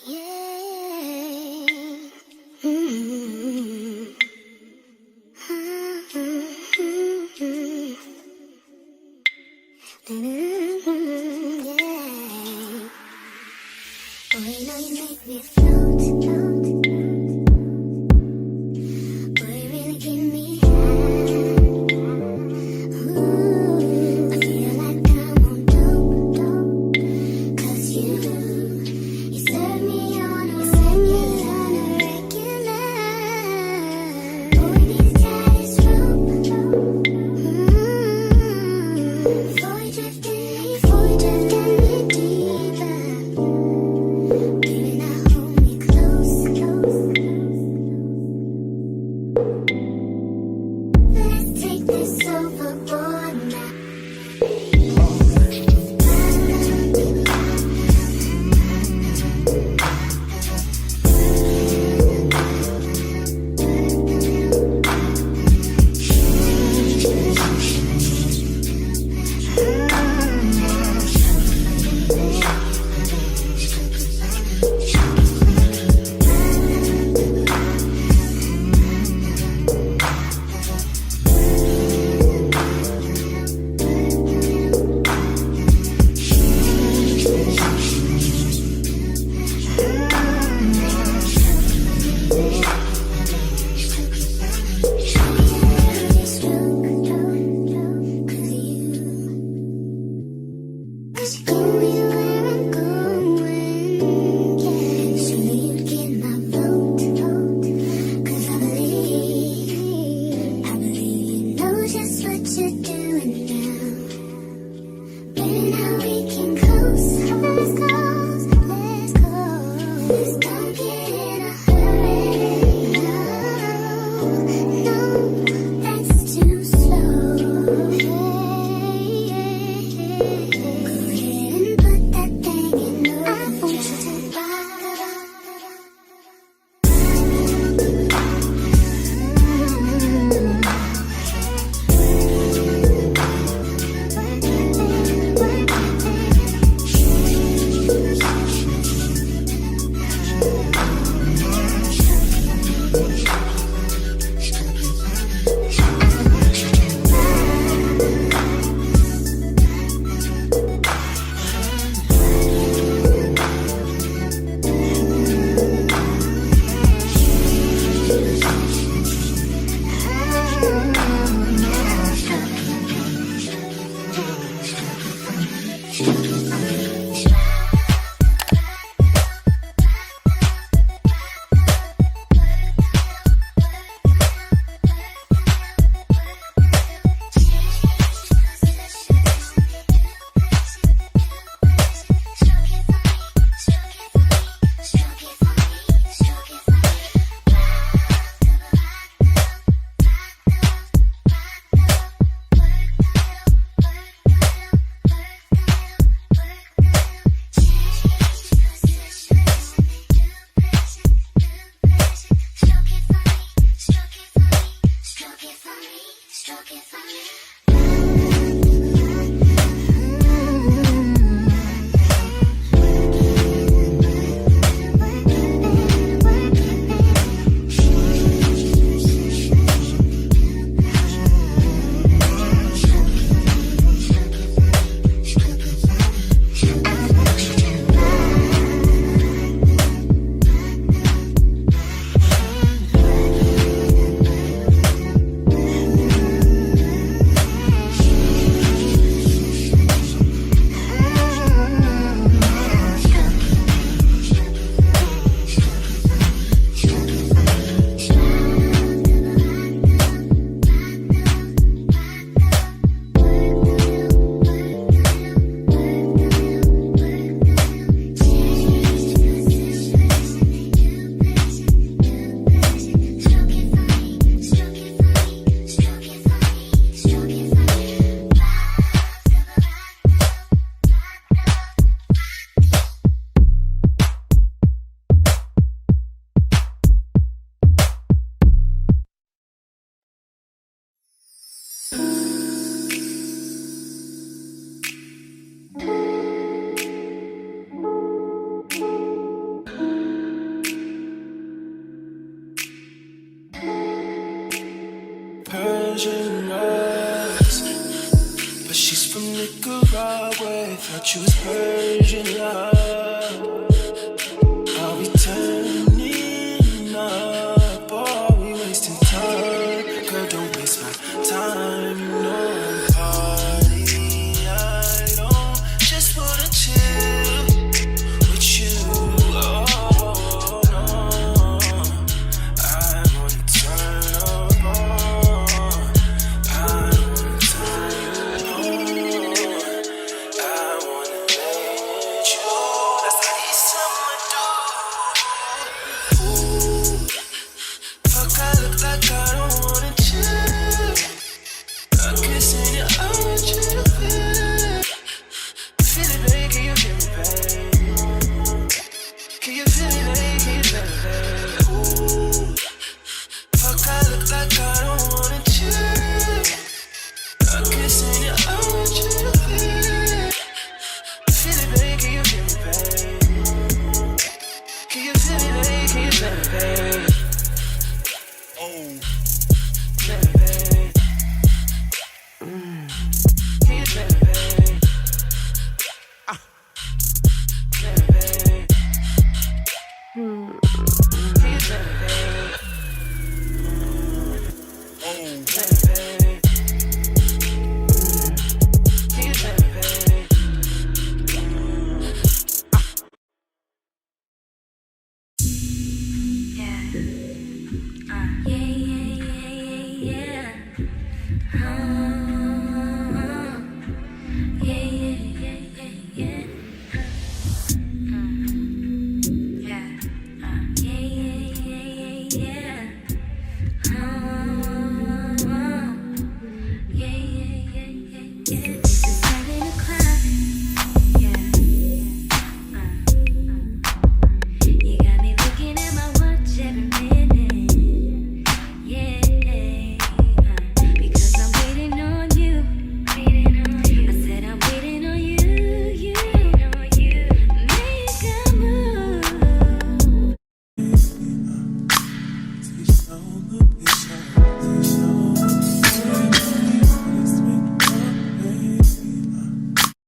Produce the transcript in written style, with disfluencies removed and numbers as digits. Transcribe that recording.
Yeah. Mm-hmm. Mm-hmm. Yeah. Boy, you know you make me float, float. Boy, you really give me high. Ooh, I feel like I'm on dope, dope. 'Cause you serve me on a regular. Boy, this tide is rope. Before you drifting me deeper. Baby, now hold me close. version of us. But she's from Nicaragua, thought you was Persian love. Are we turning up or are we wasting time? Girl, don't waste my time, no party. I don't just wanna chill with you. Oh no, I wanna turn up on. I wanna turn on. I wanna let you. That's the least I'ma do. Fuck, I look like I don't wanna chill. I'm kissing you, I want you to feel it. Feel it, babe, can you feel me, babe? Can you feel it, babe? Can you